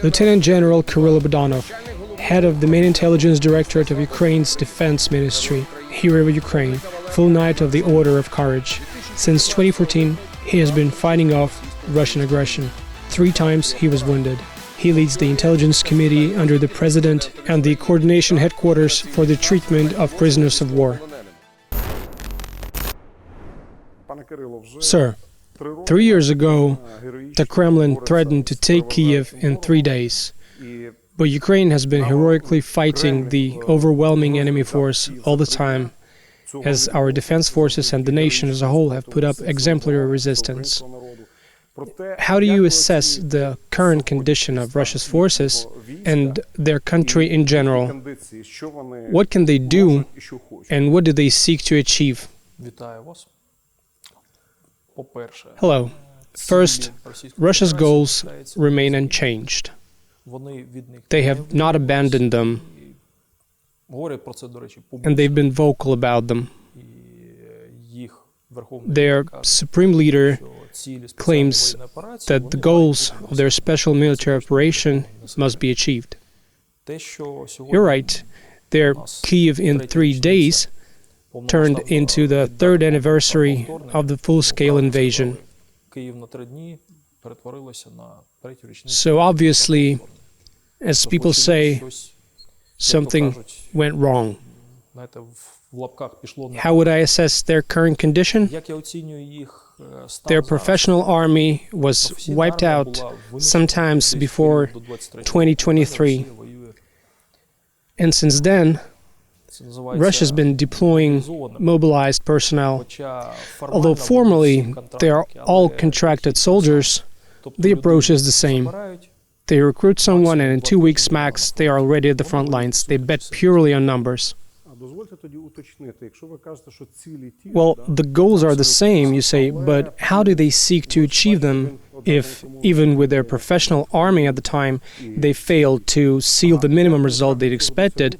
Lieutenant General Kyrylo Budanov, head of the main intelligence directorate of Ukraine's defense ministry, hero of Ukraine, full knight of the Order of Courage. Since 2014, he has been fighting off Russian aggression. 3 times he was wounded. He leads the intelligence committee under the president and the coordination headquarters for the treatment of prisoners of war. Sir, 3 years ago, the Kremlin threatened to take Kyiv in 3 days. But Ukraine has been heroically fighting the overwhelming enemy force all the time, as our defense forces and the nation as a whole have put up exemplary resistance. How do you assess the current condition of Russia's forces and their country in general? What can they do, and what do they seek to achieve? Hello. First, Russia's goals remain unchanged. They have not abandoned them, and they've been vocal about them. Their supreme leader claims that the goals of their special military operation must be achieved. You're right. Their Kyiv in 3 days turned into the 3rd anniversary of the full-scale invasion. So obviously, as people say, something went wrong. How would I assess their current condition? Their professional army was wiped out sometimes before 2023. And since then, Russia's been deploying mobilized personnel. Although formally they are all contracted soldiers, the approach is the same. They recruit someone and in 2 weeks max they are already at the front lines. They bet purely on numbers. Well, the goals are the same, you say, but how do they seek to achieve them if, even with their professional army at the time, they failed to seal the minimum result they'd expected?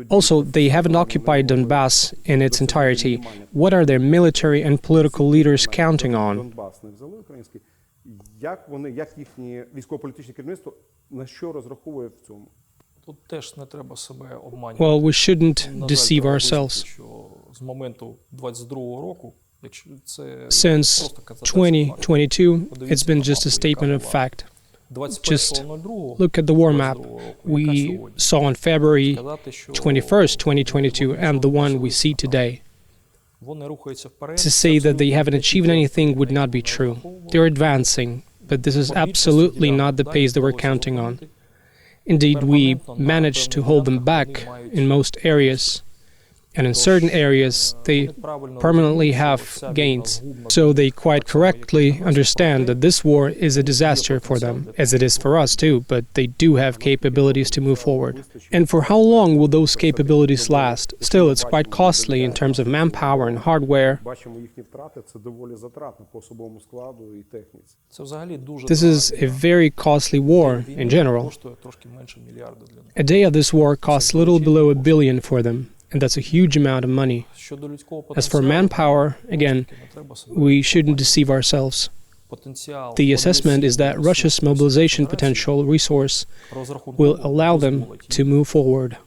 Also, they haven't occupied Donbass in its entirety. What are their military and political leaders counting on? Well, we shouldn't deceive ourselves. Since 2022, it's been just a statement of fact. Just look at the war map we saw on February 21st, 2022, and the one we see today. To say that they haven't achieved anything would not be true. They're advancing, but this is absolutely not the pace that we're counting on. Indeed, we managed to hold them back in most areas, and in certain areas they permanently have gains. So they quite correctly understand that this war is a disaster for them, as it is for us too, but they do have capabilities to move forward. And for how long will those capabilities last? Still, it's quite costly in terms of manpower and hardware. This is a very costly war in general. A day of this war costs little below $1 billion for them. And that's a huge amount of money. As for manpower, again, we shouldn't deceive ourselves. The assessment is that Russia's mobilization potential resource will allow them to move forward.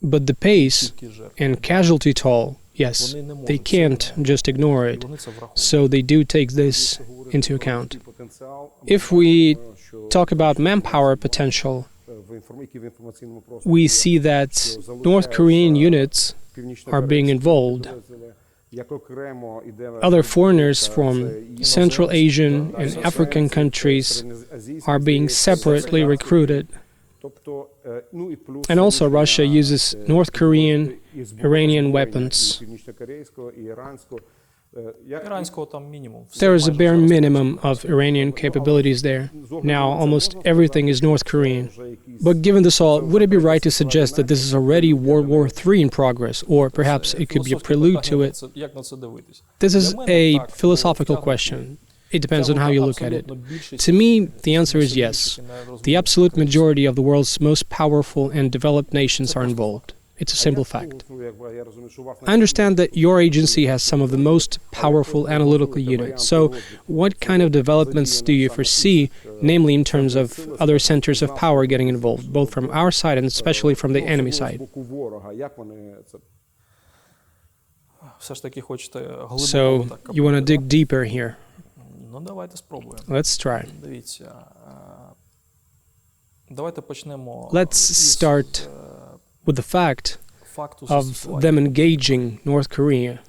But the pace and casualty toll, yes, they can't just ignore it. So they do take this into account. If we talk about manpower potential, we see that North Korean units are being involved. Other foreigners from Central Asian and African countries are being separately recruited. And also Russia uses North Korean, Iranian weapons. There is a bare minimum of Iranian capabilities there. Now almost everything is North Korean. But given this all, would it be right to suggest that this is already World War III in progress, or perhaps it could be a prelude to it? This is a philosophical question. It depends on how you look at it. To me, the answer is yes. The absolute majority of the world's most powerful and developed nations are involved. It's a simple fact. I understand that your agency has some of the most powerful analytical units. So what kind of developments do you foresee, namely in terms of other centers of power getting involved, both from our side and especially from the enemy side? So you want to dig deeper here? Let's try. Let's start with the fact of them engaging North Korea.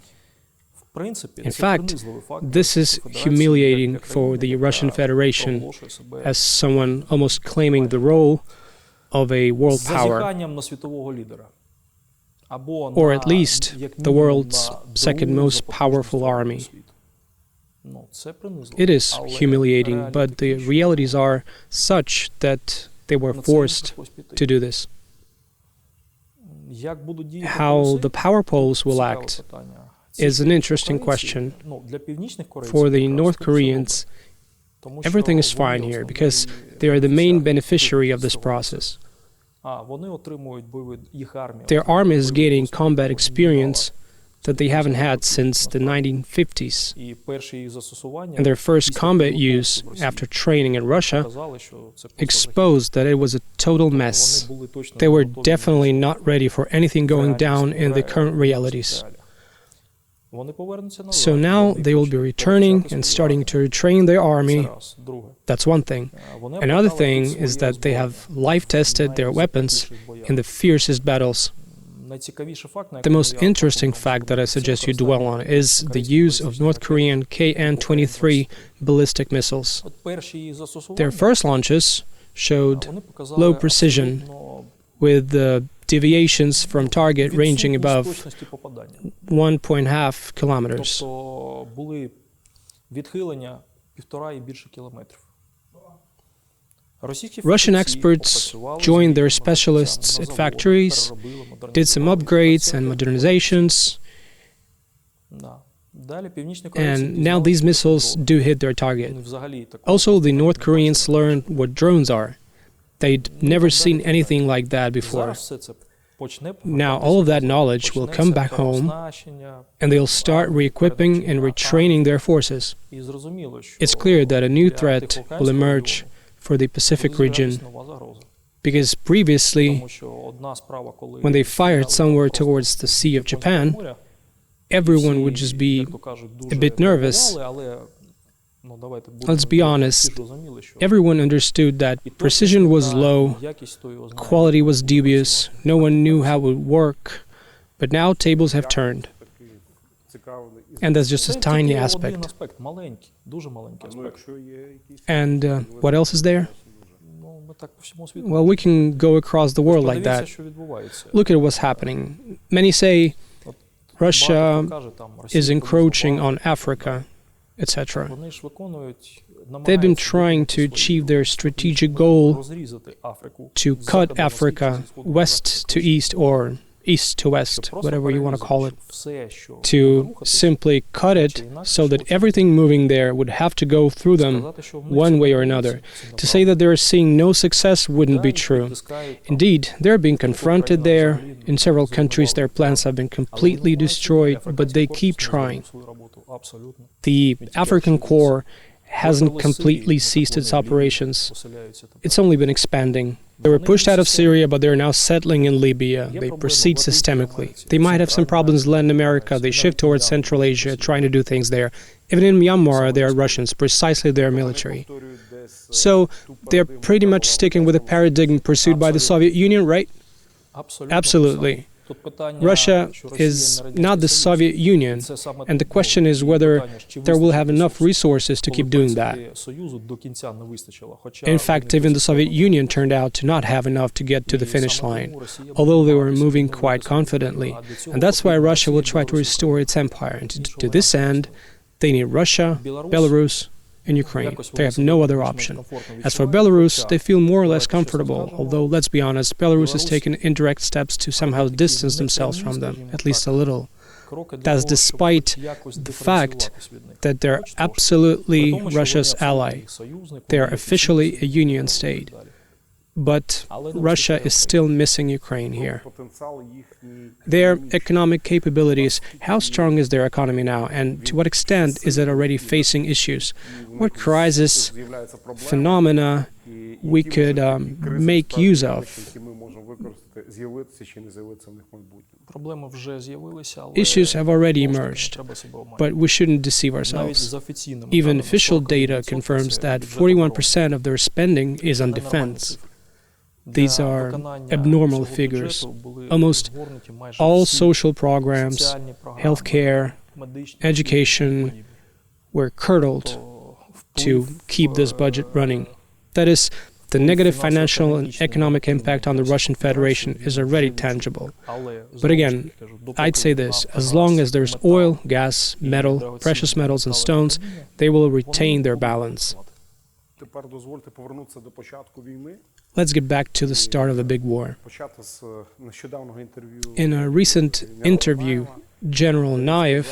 In fact, this is humiliating for the Russian Federation as someone almost claiming the role of a world power, or at least the world's second most powerful army. It is humiliating, but the realities are such that they were forced to do this. How the power poles will act is an interesting question. For the North Koreans, everything is fine here because they are the main beneficiary of this process. Their army is gaining combat experience that they haven't had since the 1950s. And their first combat use, after training in Russia, exposed that it was a total mess. They were definitely not ready for anything going down in the current realities. So now they will be returning and starting to retrain their army. That's one thing. Another thing is that they have life-tested their weapons in the fiercest battles. The most interesting fact that I suggest you dwell on is the use of North Korean KN-23 ballistic missiles. Their first launches showed low precision, with deviations from target ranging above 1.5 kilometers. Russian experts joined their specialists at factories, did some upgrades and modernizations, and now these missiles do hit their target. Also, the North Koreans learned what drones are. They'd never seen anything like that before. Now all of that knowledge will come back home, and they'll start re-equipping and retraining their forces. It's clear that a new threat will emerge for the Pacific region, because previously, when they fired somewhere towards the Sea of Japan, everyone would just be a bit nervous. Let's be honest, everyone understood that precision was low, quality was dubious, no one knew how it would work, but now tables have turned. And that's just a tiny aspect. And what else is there? Well, we can go across the world like that. Look at what's happening. Many say Russia is encroaching on Africa, etc. They've been trying to achieve their strategic goal to cut Africa west to east, or east to west, whatever you want to call it, to simply cut it so that everything moving there would have to go through them one way or another. To say that they're seeing no success wouldn't be true. Indeed, they're being confronted there. In several countries, their plans have been completely destroyed, but they keep trying. The African Corps hasn't completely ceased its operations. It's only been expanding. They were pushed out of Syria, but they're now settling in Libya. They proceed systemically. They might have some problems in Latin America. They shift towards Central Asia, trying to do things there. Even in Myanmar, there are Russians, precisely their military. So they're pretty much sticking with the paradigm pursued by the Soviet Union, right? Absolutely. Russia is not the Soviet Union, and the question is whether there will have enough resources to keep doing that. In fact, even the Soviet Union turned out to not have enough to get to the finish line, although they were moving quite confidently. And that's why Russia will try to restore its empire. And to this end, they need Russia, Belarus, and Ukraine. They have no other option. As for Belarus, they feel more or less comfortable, although, let's be honest, Belarus has taken indirect steps to somehow distance themselves from them, at least a little. That's despite the fact that they're absolutely Russia's ally. They are officially a union state. But Russia is still missing Ukraine here. Their economic capabilities, how strong is their economy now, and to what extent is it already facing issues? What crisis phenomena we could make use of? Issues have already emerged, but we shouldn't deceive ourselves. Even official data confirms that 41% of their spending is on defense. These are abnormal figures. Almost all social programs, healthcare, education were curtailed to keep this budget running. That is, the negative financial and economic impact on the Russian Federation is already tangible. But again, I'd say this, as long as there's oil, gas, metal, precious metals and stones, they will retain their balance. Let's get back to the start of the big war. In a recent interview, General Nayev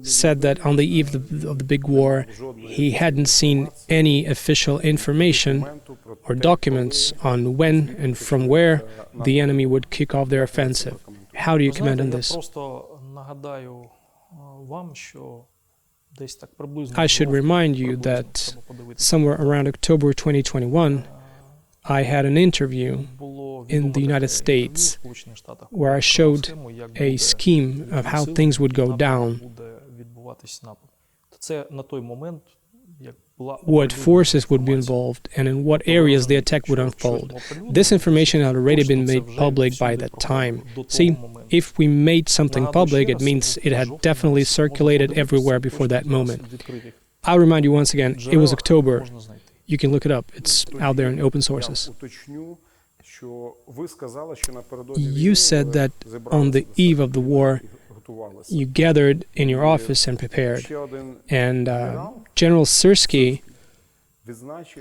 said that on the eve of the big war, he hadn't seen any official information or documents on when and from where the enemy would kick off their offensive. How do you comment on this? I should remind you that somewhere around October 2021, I had an interview in the United States where I showed a scheme of how things would go down, what forces would be involved, and in what areas the attack would unfold. This information had already been made public by that time. See, if we made something public, it means it had definitely circulated everywhere before that moment. I'll remind you once again, it was October. You can look it up. It's out there in open sources. You said that on the eve of the war, you gathered in your office and prepared. And General Syrsky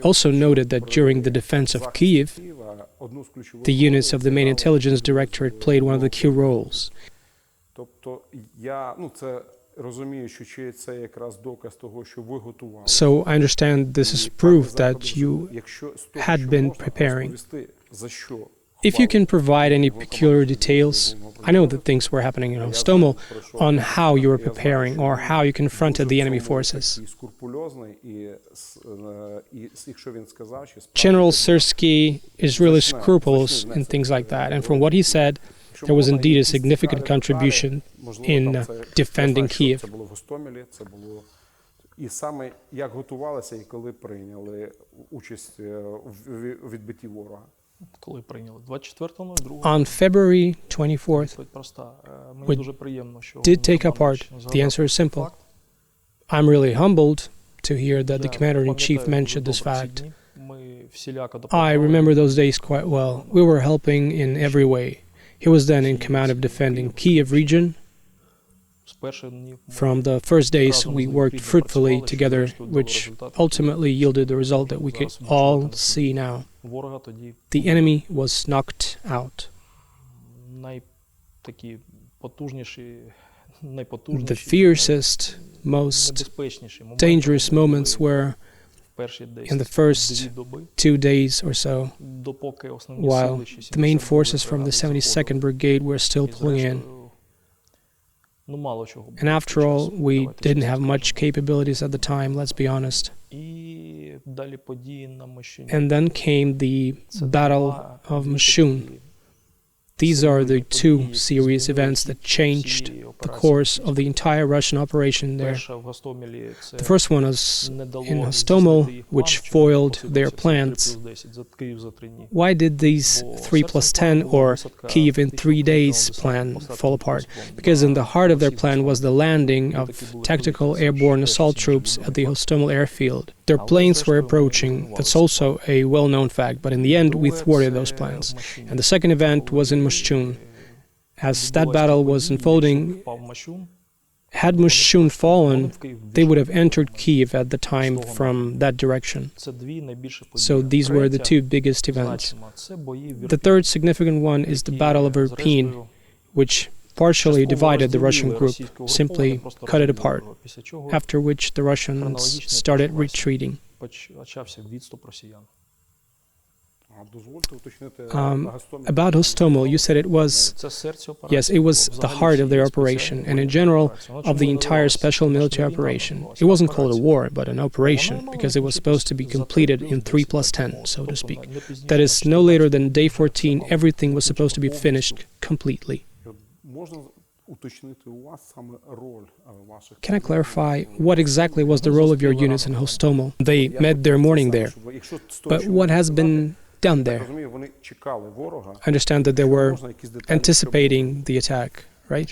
also noted that during the defense of Kyiv, the units of the main intelligence directorate played one of the key roles. So I understand this is proof that you had been preparing. If you can provide any peculiar details, I know that things were happening in Hostomel, on how you were preparing or how you confronted the enemy forces. General Syrsky is really scrupulous in things like that, and from what he said, there was indeed a significant contribution in defending Kyiv. On February 24th, we did take up part. The answer is simple. I'm really humbled to hear that the Commander-in-Chief mentioned this fact. I remember those days quite well. We were helping in every way. He was then in command of defending Kyiv region. From the first days, we worked fruitfully together, which ultimately yielded the result that we could all see now. The enemy was knocked out. The fiercest, most dangerous moments were in the first 2 days or so, while the main forces from the 72nd Brigade were still pulling in. And after all, we didn't have much capabilities at the time, let's be honest. And then came the Battle of Mashun. These are the two serious events that changed the course of the entire Russian operation there. The first one was in Hostomel, which foiled their plans. Why did these 3+10 or Kyiv in 3 days plan fall apart? Because in the heart of their plan was the landing of tactical airborne assault troops at the Hostomel airfield. Their planes were approaching. That's also a well-known fact, but in the end we thwarted those plans. And the second event was in Moshchun. As that battle was unfolding, had Moshchun fallen, they would have entered Kyiv at the time from that direction. So these were the two biggest events. The third significant one is the Battle of Irpin, which partially divided the Russian group, simply cut it apart, after which the Russians started retreating. About Hostomel, you said it was, yes, it was the heart of their operation, and in general, of the entire special military operation. It wasn't called a war, but an operation, because it was supposed to be completed in 3+10, so to speak. That is, no later than day 14, everything was supposed to be finished completely. Can I clarify what exactly was the role of your units in Hostomel? They met their morning there. But what has been done there? I understand that they were anticipating the attack, right?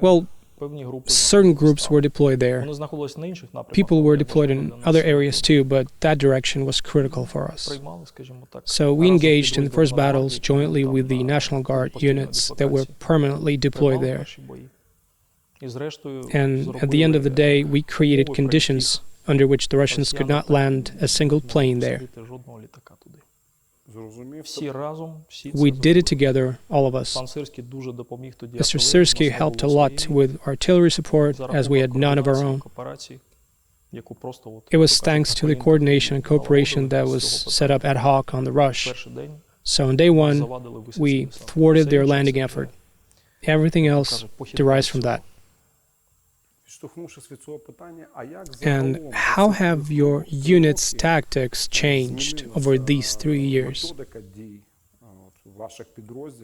Well, certain groups were deployed there. People were deployed in other areas too, but that direction was critical for us. So we engaged in the first battles jointly with the National Guard units that were permanently deployed there. And at the end of the day, we created conditions under which the Russians could not land a single plane there. We did it together, all of us. Mr. Syrsky helped a lot with artillery support, as we had none of our own. It was thanks to the coordination and cooperation that was set up ad hoc on the rush. So on day one, we thwarted their landing effort. Everything else derives from that. And how have your unit's tactics changed over these 3 years?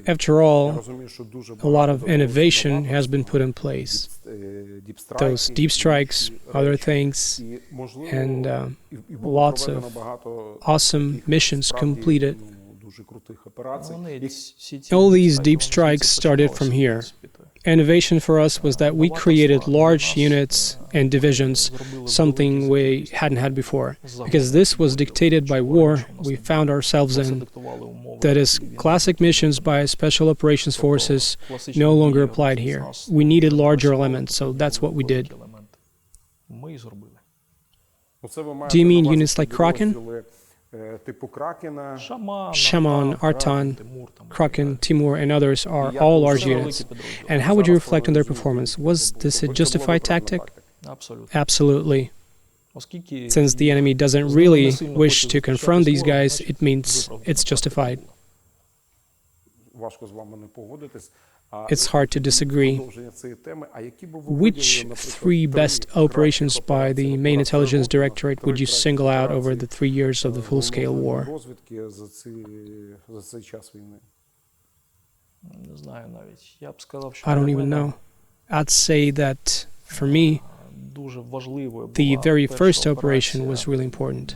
After all, a lot of innovation has been put in place. Those deep strikes, other things, and lots of awesome missions completed. All these deep strikes started from here. Innovation for us was that we created large units and divisions, something we hadn't had before. Because this was dictated by war we found ourselves in. That is, classic missions by Special Operations Forces no longer applied here. We needed larger elements, so that's what we did. Do you mean units like Kraken? Shaman, Artan, Kraken, Timur, and others are all large units. And how would you reflect on their performance? Was this a justified tactic? Absolutely. Since the enemy doesn't really wish to confront these guys, it means it's justified. It's hard to disagree. Which 3 best operations by the main intelligence directorate would you single out over the 3 years of the full-scale war? I don't even know. I'd say that, for me, the very first operation was really important.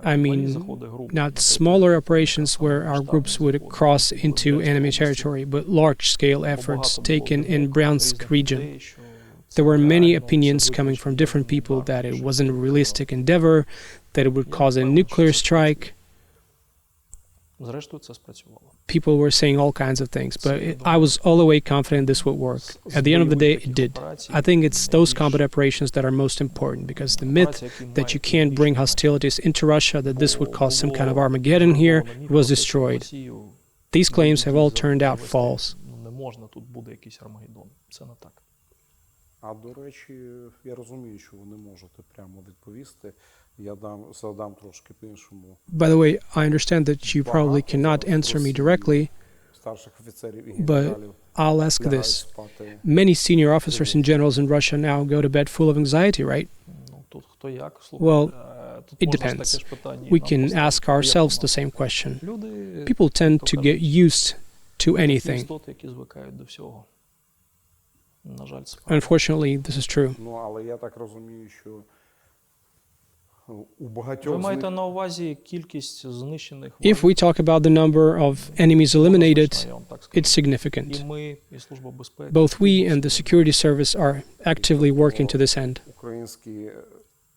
I mean, not smaller operations where our groups would cross into enemy territory, but large-scale efforts taken in Bryansk region. There were many opinions coming from different people that it wasn't a realistic endeavor, that it would cause a nuclear strike. People were saying all kinds of things, but I was all the way confident this would work. At the end of the day, it did. I think it's those combat operations that are most important, because the myth that you can't bring hostilities into Russia, that this would cause some kind of Armageddon here, was destroyed. These claims have all turned out false. By the way, I understand that you probably cannot answer me directly, but I'll ask this. Many senior officers and generals in Russia now go to bed full of anxiety, right? Well, it depends. We can ask ourselves the same question. People tend to get used to anything. Unfortunately, this is true. If we talk about the number of enemies eliminated, it's significant. Both we and the security service are actively working to this end.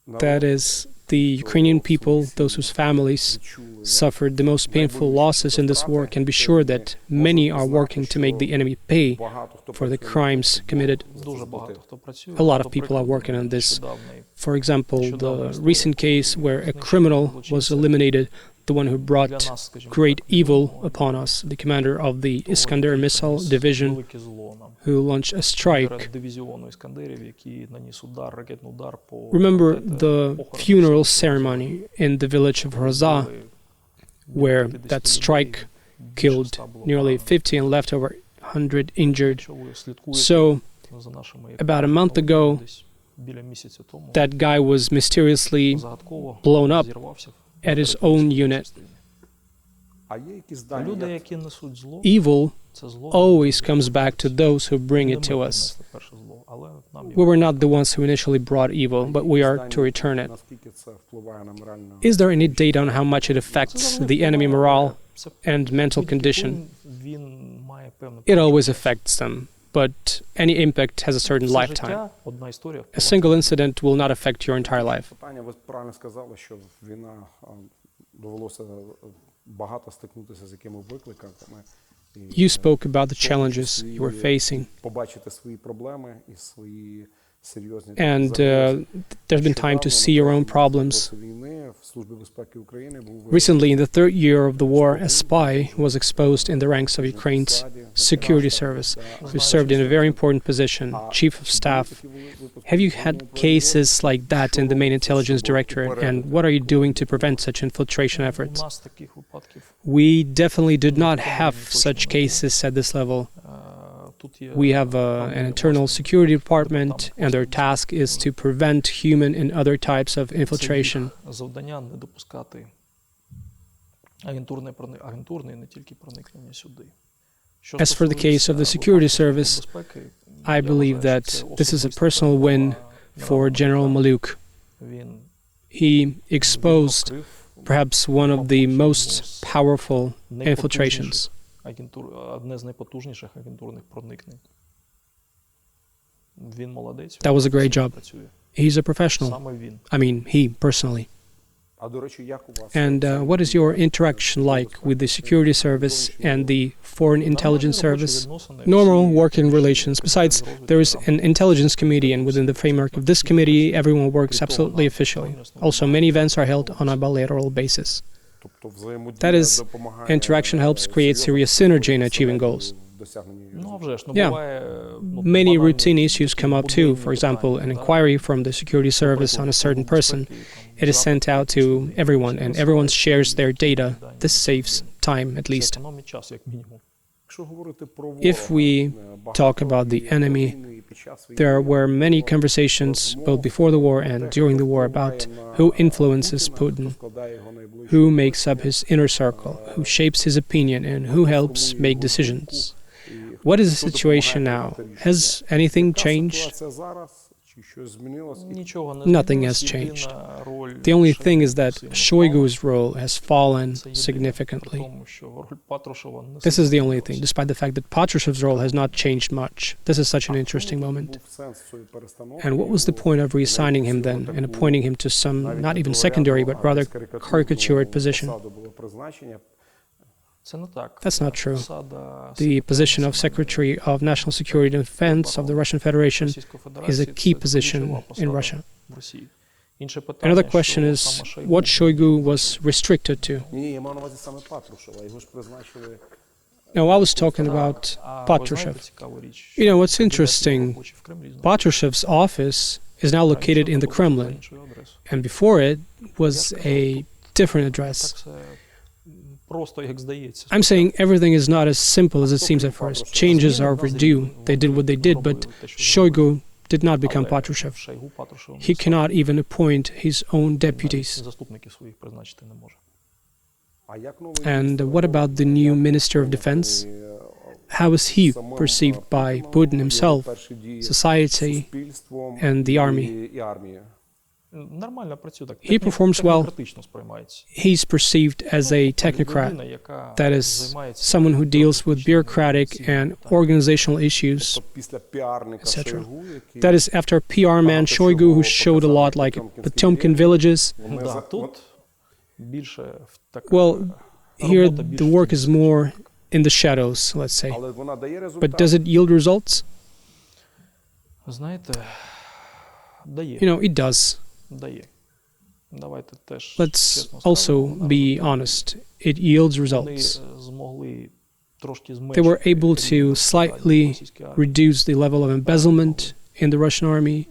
That is, the Ukrainian people, those whose families suffered the most painful losses in this war, can be sure that many are working to make the enemy pay for the crimes committed. A lot of people are working on this. For example, the recent case where a criminal was eliminated, the one who brought great evil upon us, the commander of the Iskander missile division, who launched a strike. Remember the funeral ceremony in the village of Roza, where that strike killed nearly 50 and left over 100 injured. So, about a month ago, that guy was mysteriously blown up at his own unit. Evil always comes back to those who bring it to us. We were not the ones who initially brought evil, but we are to return it. Is there any data on how much it affects the enemy morale and mental condition? It always affects them, but any impact has a certain lifetime. A single incident will not affect your entire life. You spoke about the challenges you were facing. And there's been time to see your own problems. Recently, in the third year of the war, a spy was exposed in the ranks of Ukraine's security service, who served in a very important position, chief of staff. Have you had cases like that in the main intelligence directorate, and what are you doing to prevent such infiltration efforts? We definitely did not have such cases at this level. We have an internal security department, and their task is to prevent human and other types of infiltration. As for the case of the security service, I believe that this is a personal win for General Maluk. He exposed perhaps one of the most powerful infiltrations. That was a great job. He's a professional. I mean, he personally. And what is your interaction like with the security service and the foreign intelligence service? Normal working relations. Besides, there is an intelligence committee, and within the framework of this committee, everyone works absolutely officially. Also, many events are held on a bilateral basis. That is, interaction helps create serious synergy in achieving goals. Yeah, many routine issues come up too. For example, an inquiry from the security service on a certain person. It is sent out to everyone, and everyone shares their data. This saves time, at least. If we talk about the enemy, there were many conversations, both before the war and during the war, about who influences Putin, who makes up his inner circle, who shapes his opinion, and who helps make decisions. What is the situation now? Has anything changed? Nothing has changed. The only thing is that Shoigu's role has fallen significantly. This is the only thing, despite the fact that Patrushev's role has not changed much. This is such an interesting moment. And what was the point of reassigning him then, and appointing him to some, not even secondary, but rather caricatured position? That's not true. The position of Secretary of National Security and Defense of the Russian Federation is a key position in Russia. Another question is what Shoigu was restricted to. Now, I was talking about Patrushev. You know, what's interesting, Patrushev's office is now located in the Kremlin, and before it was a different address. I'm saying everything is not as simple as it seems at first. Changes are overdue. They did what they did, but Shoigu did not become Patrushev. He cannot even appoint his own deputies. And what about the new Minister of Defense? How is he perceived by Putin himself, society, and the army? He performs well. He's perceived as a technocrat, that is, someone who deals with bureaucratic and organizational issues, etc. That is, after PR man Shoigu, who showed a lot like Potemkin villages. Well, here the work is more in the shadows, let's say. But does it yield results? You know, it does. Let's also be honest. It yields results. They were able to slightly reduce the level of embezzlement in the Russian army.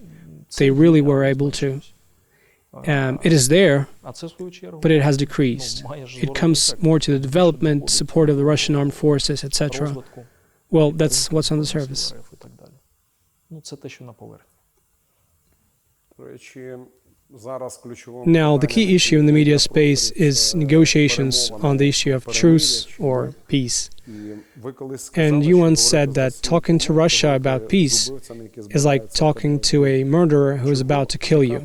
They really were able to. It is there, but it has decreased. It comes more to the development, support of the Russian armed forces, etc. Well, that's what's on the surface. Now, the key issue in the media space is negotiations on the issue of truce or peace. And you once said that talking to Russia about peace is like talking to a murderer who is about to kill you.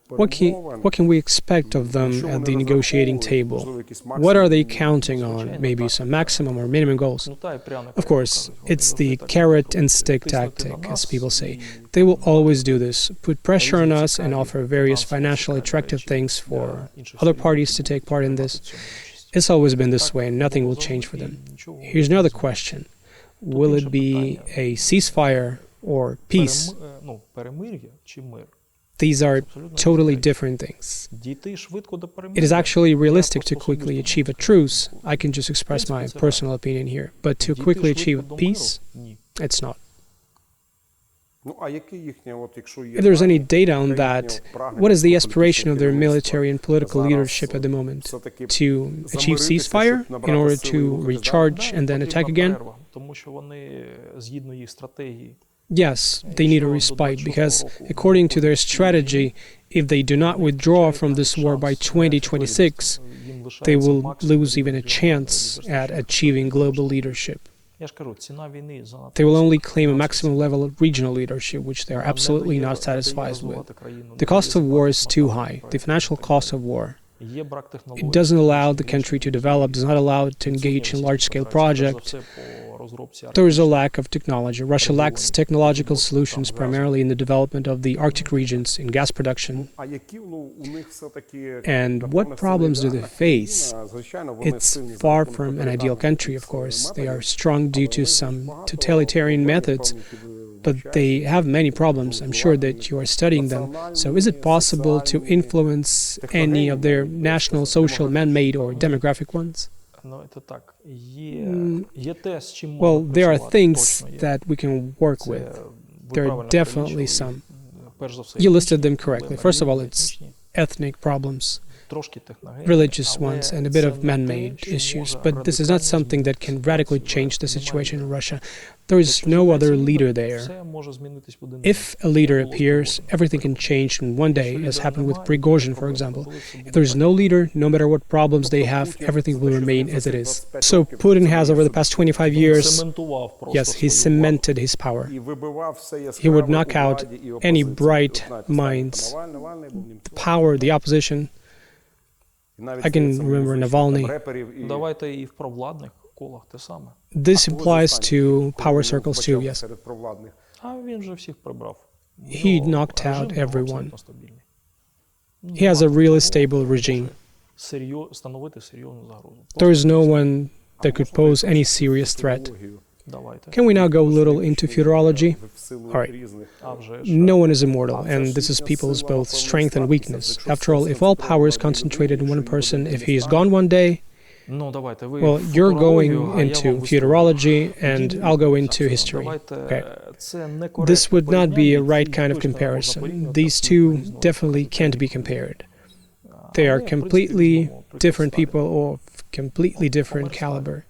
What can we expect of them at the negotiating table? What are they counting on? Maybe some maximum or minimum goals? Of course, it's the carrot and stick tactic, as people say. They will always do this, put pressure on us and offer various financially attractive things for other parties to take part in this. It's always been this way and nothing will change for them. Here's another question. Will it be a ceasefire or peace? These are totally different things. It is actually realistic to quickly achieve a truce. I can just express my personal opinion here. But to quickly achieve peace, it's not. If there's any data on that, what is the aspiration of their military and political leadership at the moment? To achieve ceasefire in order to recharge and then attack again? Yes, they need a respite because, according to their strategy, if they do not withdraw from this war by 2026, they will lose even a chance at achieving global leadership. They will only claim a maximum level of regional leadership, which they are absolutely not satisfied with. The cost of war is too high, the financial cost of war. It doesn't allow the country to develop, does not allow it to engage in large-scale projects. There is a lack of technology. Russia lacks technological solutions, primarily in the development of the Arctic regions in gas production. And what problems do they face? It's far from an ideal country, of course. They are strong due to some totalitarian methods, but they have many problems. I'm sure that you are studying them. So is it possible to influence any of their national, social, man-made or demographic ones? Well, there are things that we can work with. There are definitely some. You listed them correctly. First of all, it's ethnic problems, religious ones, and a bit of man-made issues. But this is not something that can radically change the situation in Russia. There is no other leader there. If a leader appears, everything can change in one day, as happened with Prigozhin, for example. If there is no leader, no matter what problems they have, everything will remain as it is. So Putin has, over the past 25 years, yes, he cemented his power. He would knock out any bright minds, the power, the opposition. I can remember Navalny. This applies to power circles too, yes. He knocked out everyone. He has a really stable regime. There is no one that could pose any serious threat. Can we now go a little into futurology? All right. No one is immortal, and this is people's both strength and weakness. After all, if all power is concentrated in one person, if he is gone one day, well, you're going into futurology, and I'll go into history. Okay. This would not be a right kind of comparison. These two definitely can't be compared. They are completely different people of completely different caliber.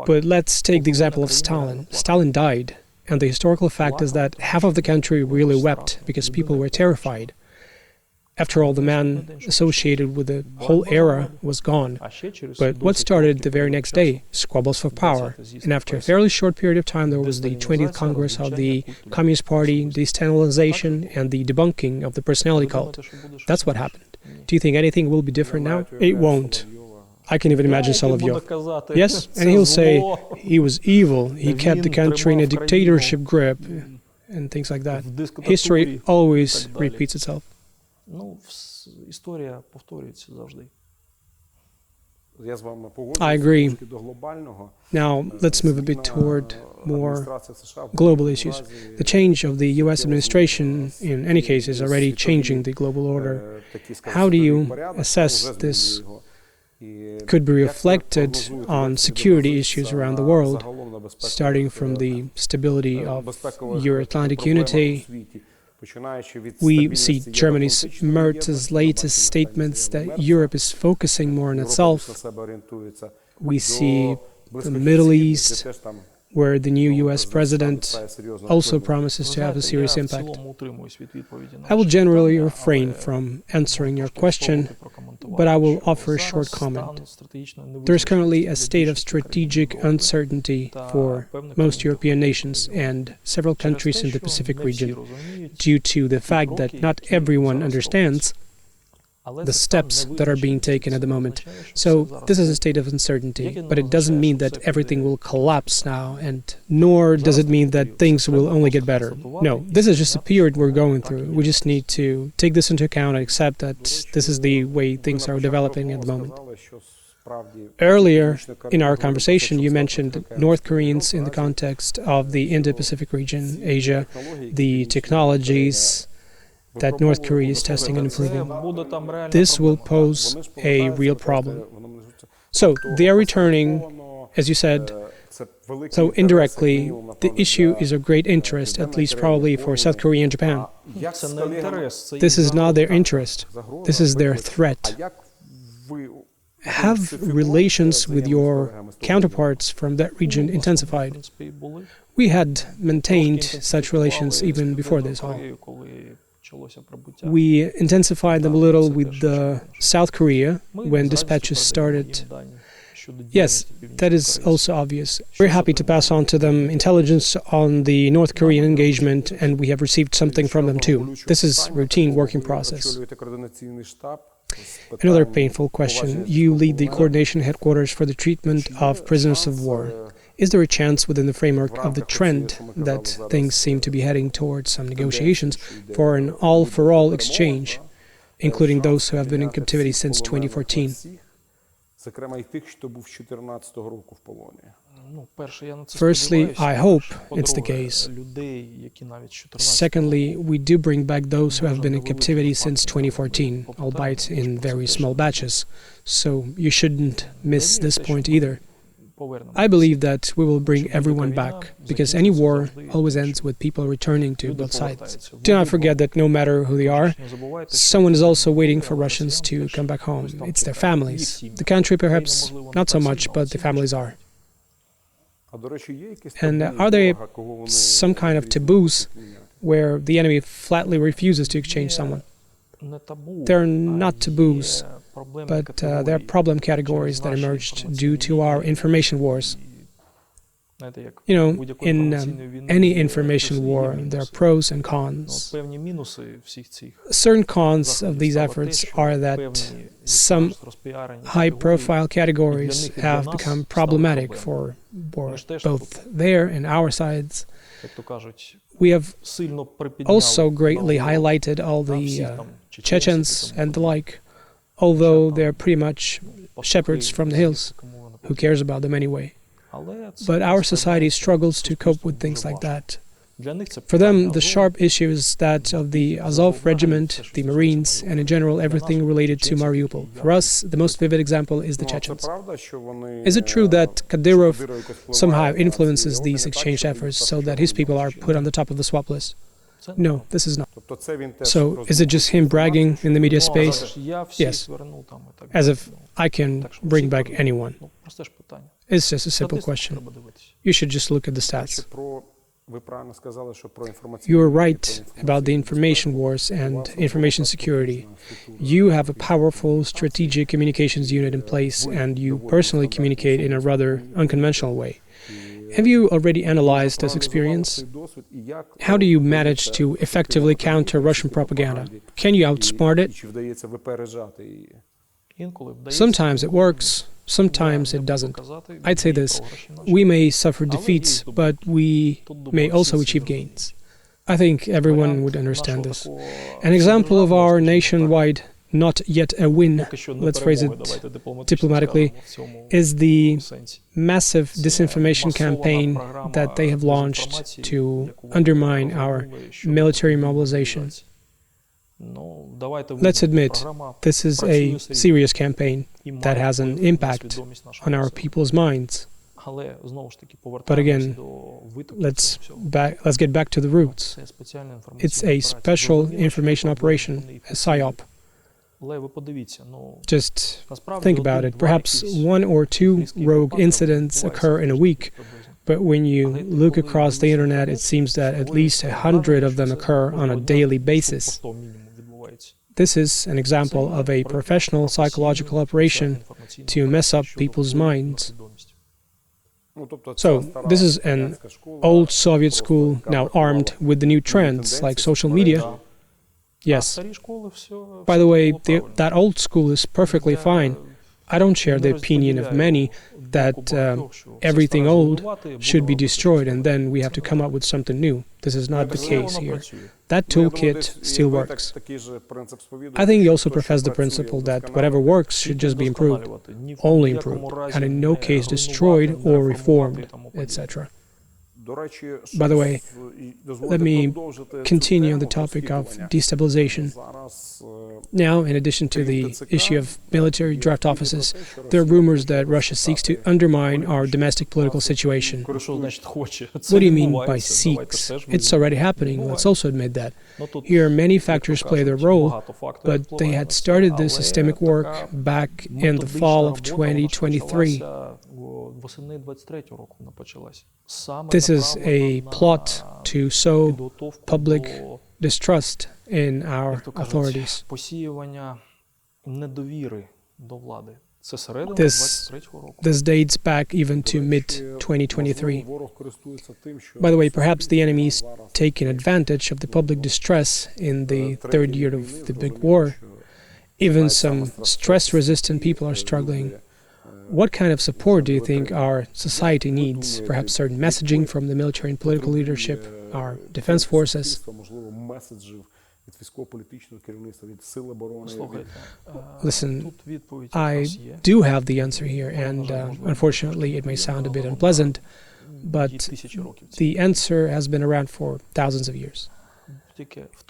But let's take the example of Stalin. Stalin died, and the historical fact is that half of the country really wept because people were terrified. After all, the man associated with the whole era was gone. But what started the very next day? Squabbles for power. And after a fairly short period of time, there was the 20th Congress of the Communist Party, destabilization, and the debunking of the personality cult. That's what happened. Do you think anything will be different now? It won't. I can even imagine Solovyov. Yes, and he'll say he was evil, he kept the country in a dictatorship grip, and things like that. History always repeats itself. I agree. Now, let's move a bit toward more global issues. The change of the U.S. administration, in any case, is already changing the global order. How do you assess this could be reflected on security issues around the world, starting from the stability of Euro-Atlantic unity, We see Germany's Mertz's latest statements that Europe is focusing more on itself. We see the Middle East, where the new US president also promises to have a serious impact. I will generally refrain from answering your question, but I will offer a short comment. There is currently a state of strategic uncertainty for most European nations and several countries in the Pacific region due to the fact that not everyone understands the steps that are being taken at the moment. So this is a state of uncertainty, but it doesn't mean that everything will collapse now, and nor does it mean that things will only get better. No, this is just a period we're going through. We just need to take this into account and accept that this is the way things are developing at the moment. Earlier in our conversation, you mentioned North Koreans in the context of the Indo-Pacific region, Asia, the technologies that North Korea is testing and improving. This will pose a real problem. So they are returning, as you said, so indirectly, the issue is of great interest, at least probably for South Korea and Japan. This is not their interest. This is their threat. Have relations with your counterparts from that region intensified? We had maintained such relations even before this all. We intensified them a little with South Korea when dispatches started. Yes, that is also obvious. We're happy to pass on to them intelligence on the North Korean engagement, and we have received something from them too. This is routine working process. Another painful question. You lead the coordination headquarters for the treatment of prisoners of war. Is there a chance within the framework of the trend that things seem to be heading towards some negotiations for an all-for-all exchange, including those who have been in captivity since 2014? Firstly, I hope it's the case. Secondly, we do bring back those who have been in captivity since 2014, albeit in very small batches, so you shouldn't miss this point either. I believe that we will bring everyone back, because any war always ends with people returning to both sides. Do not forget that no matter who they are, someone is also waiting for Russians to come back home. It's their families. The country perhaps not so much, but the families are. And are there some kind of taboos where the enemy flatly refuses to exchange someone? There are not taboos, but there are problem categories that emerged due to our information wars. You know, in any information war, there are pros and cons. Certain cons of these efforts are that some high-profile categories have become problematic for both their and our sides. We have also greatly highlighted all the Chechens and the like, although they're pretty much shepherds from the hills. Who cares about them anyway? But our society struggles to cope with things like that. For them, the sharp issue is that of the Azov regiment, the Marines, and in general everything related to Mariupol. For us, the most vivid example is the Chechens. Is it true that Kadyrov somehow influences these exchange efforts so that his people are put on the top of the swap list? No, this is not. So, is it just him bragging in the media space? Yes. As if I can bring back anyone. It's just a simple question. You should just look at the stats. You are right about the information wars and information security. You have a powerful strategic communications unit in place, and you personally communicate in a rather unconventional way. Have you already analyzed this experience? How do you manage to effectively counter Russian propaganda? Can you outsmart it? Sometimes it works, sometimes it doesn't. I'd say this: we may suffer defeats, but we may also achieve gains. I think everyone would understand this. An example of our nationwide not yet a win, let's phrase it diplomatically, is the massive disinformation campaign that they have launched to undermine our military mobilization. Let's admit, this is a serious campaign that has an impact on our people's minds. But again, let's get back to the roots. It's a special information operation, a psyop. Just think about it. Perhaps 1 or 2 rogue incidents occur in a week, but when you look across the internet, it seems that at least 100 of them occur on a daily basis. This is an example of a professional psychological operation to mess up people's minds. So, this is an old Soviet school now armed with the new trends like social media. Yes. By the way, that old school is perfectly fine. I don't share the opinion of many that everything old should be destroyed and then we have to come up with something new. This is not the case here. That toolkit still works. I think he also professed the principle that whatever works should just be improved, only improved, and in no case destroyed or reformed, etc. By the way, let me continue on the topic of destabilization. Now, in addition to the issue of military draft offices, there are rumors that Russia seeks to undermine our domestic political situation. What do you mean by seeks? It's already happening, let's also admit that. Here, many factors play their role, but they had started this systemic work back in the fall of 2023. This is a plot to sow public distrust in our authorities. This dates back even to mid-2023. By the way, perhaps the enemy is taking advantage of the public distress in the third year of the big war. Even some stress-resistant people are struggling. What kind of support do you think our society needs? Perhaps certain messaging from the military and political leadership, our defense forces? Listen, I do have the answer here, and unfortunately it may sound a bit unpleasant, but the answer has been around for thousands of years.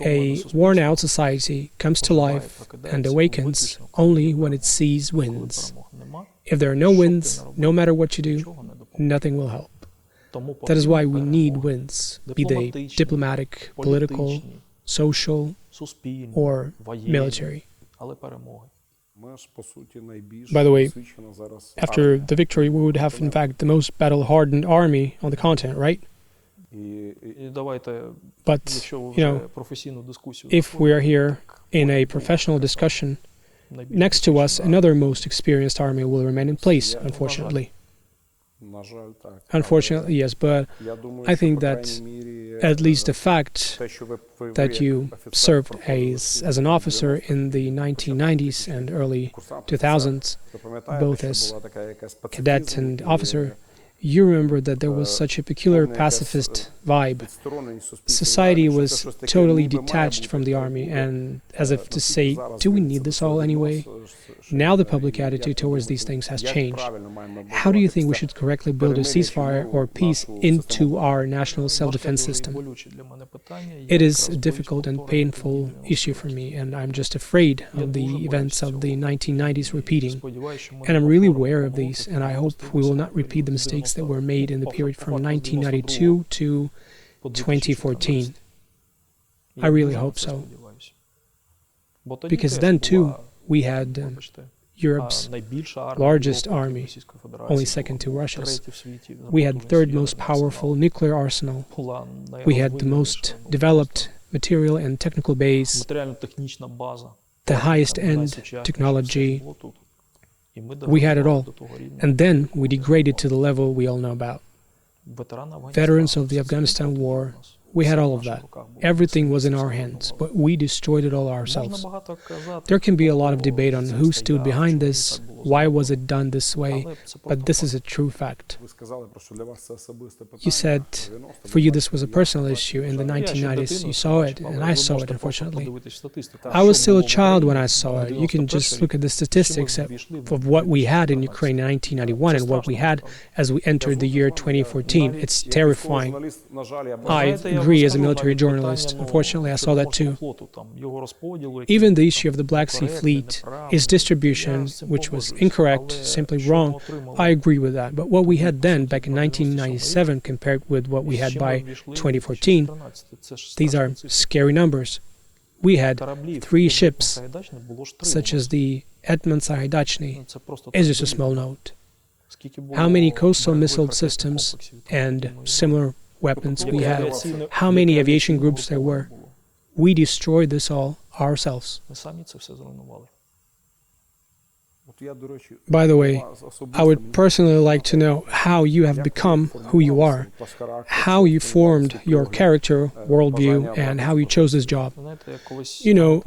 A worn-out society comes to life and awakens only when it sees winds. If there are no winds, no matter what you do, nothing will help. That is why we need winds, be they diplomatic, political, social, or military. By the way, after the victory, we would have, in fact, the most battle-hardened army on the continent, right? But, if we are here in a professional discussion, next to us, another most experienced army will remain in place, unfortunately. Unfortunately, yes, but I think that at least the fact that you served as an officer in the 1990s and early 2000s, both as cadet and officer, you remember that there was such a peculiar pacifist vibe. Society was totally detached from the army, and as if to say, do we need this all anyway? Now the public attitude towards these things has changed. How do you think we should correctly build a ceasefire or peace into our national self-defense system? It is a difficult and painful issue for me, and I'm just afraid of the events of the 1990s repeating. And I'm really aware of these, and I hope we will not repeat the mistakes that were made in the period from 1992 to 2014. I really hope so. Because then, too, we had Europe's largest army, only second to Russia's. We had the third most powerful nuclear arsenal. We had the most developed material and technical base, the highest end technology. We had it all. And then we degraded to the level we all know about. Veterans of the Afghanistan war, we had all of that. Everything was in our hands, but we destroyed it all ourselves. There can be a lot of debate on who stood behind this, why was it done this way, but this is a true fact. You said for you this was a personal issue in the 1990s. You saw it, and I saw it, unfortunately. I was still a child when I saw it. You can just look at the statistics of what we had in Ukraine in 1991 and what we had as we entered the year 2014. It's terrifying. I agree as a military journalist. Unfortunately, I saw that too. Even the issue of the Black Sea Fleet, its distribution, which was incorrect, simply wrong, I agree with that. But what we had then, back in 1997, compared with what we had by 2014, these are scary numbers. We had 3 ships, such as the Etman Sahidachny, is just a small note. How many coastal missile systems and similar weapons we had, how many aviation groups there were. We destroyed this all ourselves. By the way, I would personally like to know how you have become who you are, how you formed your character, worldview, and how you chose this job. You know,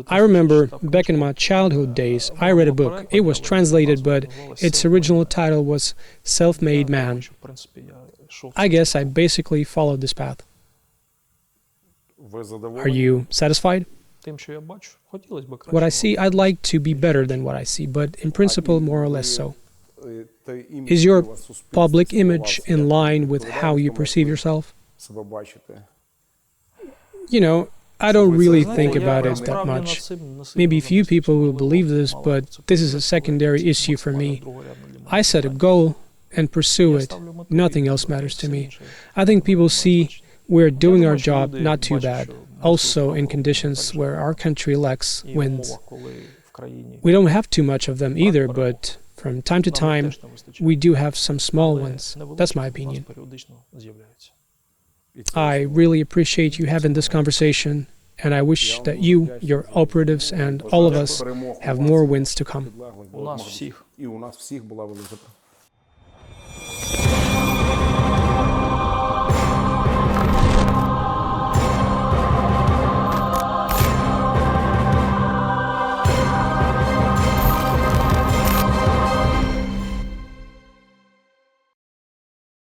I remember back in my childhood days, I read a book. It was translated, but its original title was Self-Made Man. I guess I basically followed this path. Are you satisfied? What I see, I'd like to be better than what I see, but in principle, more or less so. Is your public image in line with how you perceive yourself? You know, I don't really think about it that much. Maybe few people will believe this, but this is a secondary issue for me. I set a goal and pursue it. Nothing else matters to me. I think people see we're doing our job not too bad. Also in conditions where our country lacks wins. We don't have too much of them either, but from time to time, we do have some small ones. That's my opinion. I really appreciate you having this conversation, and I wish that you, your operatives, and all of us have more wins to come.